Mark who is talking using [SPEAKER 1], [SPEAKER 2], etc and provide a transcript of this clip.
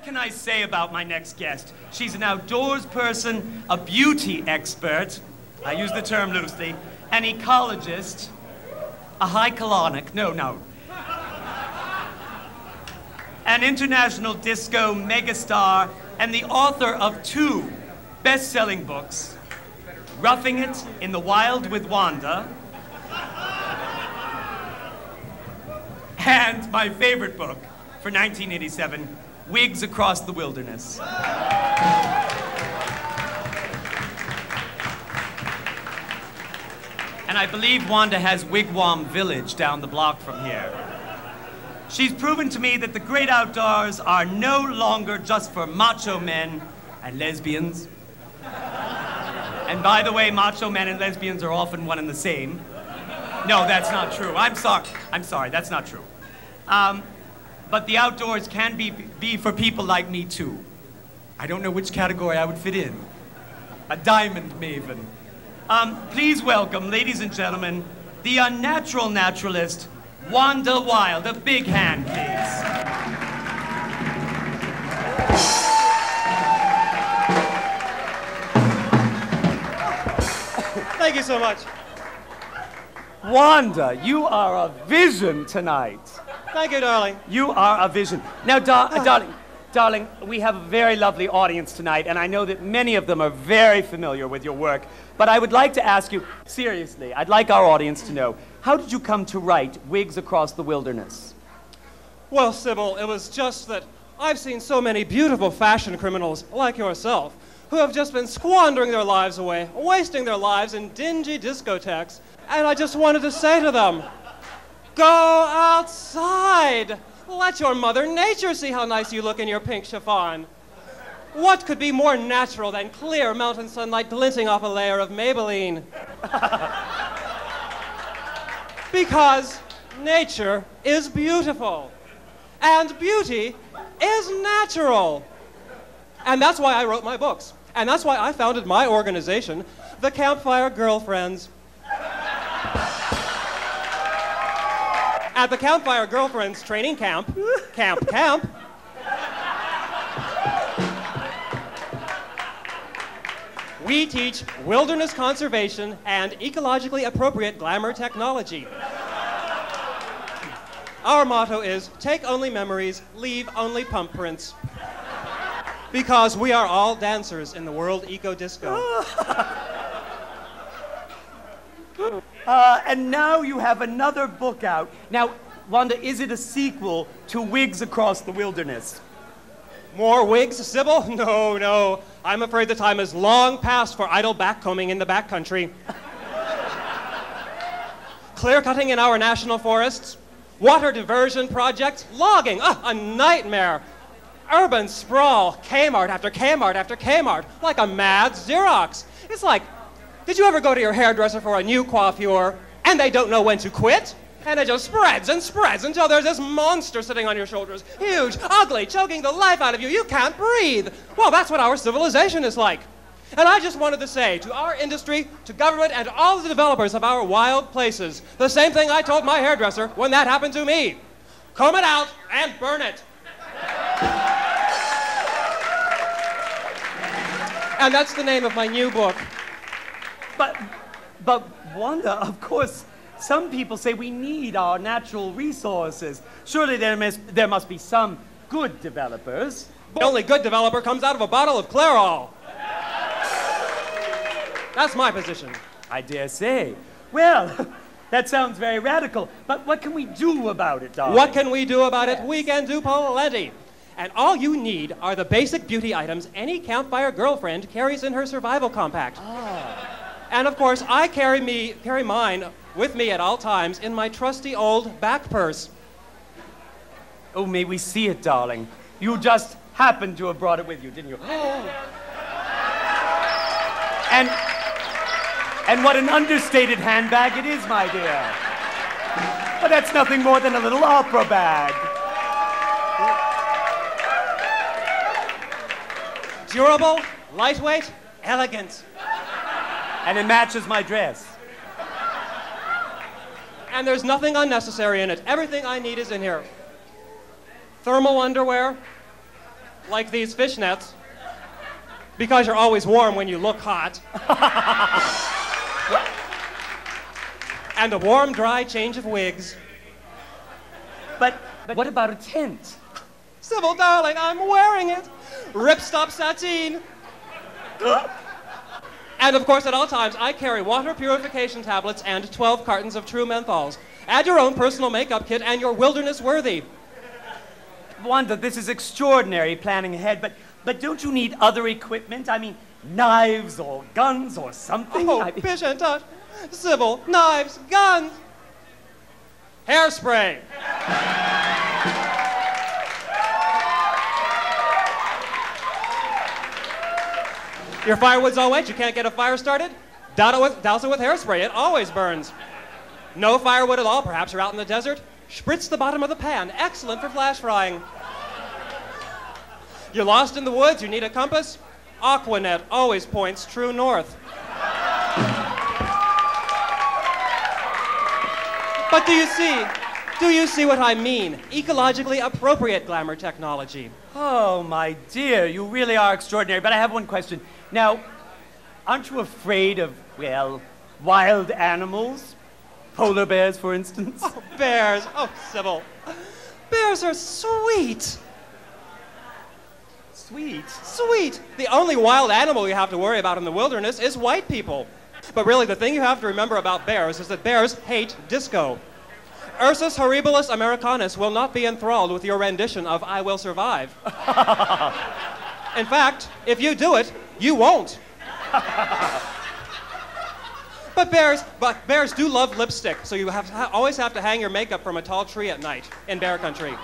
[SPEAKER 1] what can I say about my next guest? She's an outdoors person, a beauty expert, I use the term loosely, an ecologist, a high colonic, no. An international disco megastar, and the author of 2 best-selling books, Roughing It in the Wild with Wanda, and my favorite book for 1987, Wigs Across the Wilderness. And I believe Wanda has Wigwam Village down the block from here. She's proven to me that the great outdoors are no longer just for macho men and lesbians. And by the way, macho men and lesbians are often one and the same. No, that's not true. I'm sorry, that's not true. But the outdoors can be for people like me too. I don't know which category I would fit in. A diamond maven. Please welcome, ladies and gentlemen, the unnatural naturalist, Wanda Wild. A big hand, please.
[SPEAKER 2] Thank you so much.
[SPEAKER 1] Wanda, you are a vision tonight.
[SPEAKER 2] Thank you, darling.
[SPEAKER 1] You are a vision. Now, darling, we have a very lovely audience tonight, and I know that many of them are very familiar with your work. But I would like to ask you, seriously, I'd like our audience to know, how did you come to write Wigs Across the Wilderness?
[SPEAKER 2] Well, Sybil, it was just that I've seen so many beautiful fashion criminals like yourself who have just been squandering their lives away, wasting their lives in dingy discotheques, and I just wanted to say to them, go outside. Let your Mother Nature see how nice you look in your pink chiffon. What could be more natural than clear mountain sunlight glinting off a layer of Maybelline? Because nature is beautiful, and beauty is natural. And that's why I wrote my books, and that's why I founded my organization, the Campfire Girlfriends. At the Campfire Girlfriends training camp, we teach wilderness conservation and ecologically appropriate glamour technology. Our motto is, take only memories, leave only pump prints. Because we are all dancers in the world eco-disco.
[SPEAKER 1] And now you have another book out. Now, Wanda, is it a sequel to Wigs Across the Wilderness?
[SPEAKER 2] More wigs, Sybil? No. I'm afraid the time is long past for idle backcombing in the backcountry. Clear-cutting in our national forests, water diversion projects, logging, a nightmare. Urban sprawl, Kmart after Kmart after Kmart, like a mad Xerox. It's like, did you ever go to your hairdresser for a new coiffure, and they don't know when to quit? And it just spreads and spreads until there's this monster sitting on your shoulders. Huge, ugly, choking the life out of you. You can't breathe. Well, that's what our civilization is like. And I just wanted to say to our industry, to government, and all the developers of our wild places, the same thing I told my hairdresser when that happened to me. Comb it out and burn it. And that's the name of my new book.
[SPEAKER 1] But Wanda, of course, some people say we need our natural resources. Surely there must be some good developers.
[SPEAKER 2] The only good developer comes out of a bottle of Clairol. That's my position.
[SPEAKER 1] I dare say. Well, that sounds very radical, but what can we do about it, darling?
[SPEAKER 2] What can we do about it? We can do plenty. And all you need are the basic beauty items any campfire girlfriend carries in her survival compact.
[SPEAKER 1] Ah.
[SPEAKER 2] And of course, I carry mine with me at all times in my trusty old back purse.
[SPEAKER 1] Oh, may we see it, darling. You just happened to have brought it with you, didn't you? And what an understated handbag it is, my dear. But that's nothing more than a little opera bag.
[SPEAKER 2] Durable, lightweight, elegant.
[SPEAKER 1] And it matches my dress.
[SPEAKER 2] And there's nothing unnecessary in it. Everything I need is in here. Thermal underwear, like these fishnets, because you're always warm when you look hot. And a warm, dry change of wigs.
[SPEAKER 1] But what about a tent?
[SPEAKER 2] Sybil, darling, I'm wearing it. Ripstop sateen. And of course, at all times, I carry water purification tablets and 12 cartons of true menthols. Add your own personal makeup kit and you're wilderness worthy.
[SPEAKER 1] Wanda, this is extraordinary planning ahead, but don't you need other equipment? I mean, knives or guns or something?
[SPEAKER 2] Oh, bish and touch. Sybil, knives, guns. Hairspray. Your firewood's all wet, you can't get a fire started? Douse it with hairspray, it always burns. No firewood at all, perhaps you're out in the desert? Spritz the bottom of the pan, excellent for flash frying. You're lost in the woods, you need a compass? Aquanet always points true north. But do you see what I mean? Ecologically appropriate glamour technology.
[SPEAKER 1] Oh, my dear, you really are extraordinary, but I have one question. Now, aren't you afraid of, well, wild animals? Polar bears, for instance?
[SPEAKER 2] Oh, bears. Oh, Sybil. Bears are sweet.
[SPEAKER 1] Sweet?
[SPEAKER 2] Sweet. The only wild animal you have to worry about in the wilderness is white people. But really, the thing you have to remember about bears is that bears hate disco. Ursus horribilis americanus will not be enthralled with your rendition of I Will Survive. In fact, if you do it, you won't. But bears do love lipstick, so you always have to hang your makeup from a tall tree at night in bear country.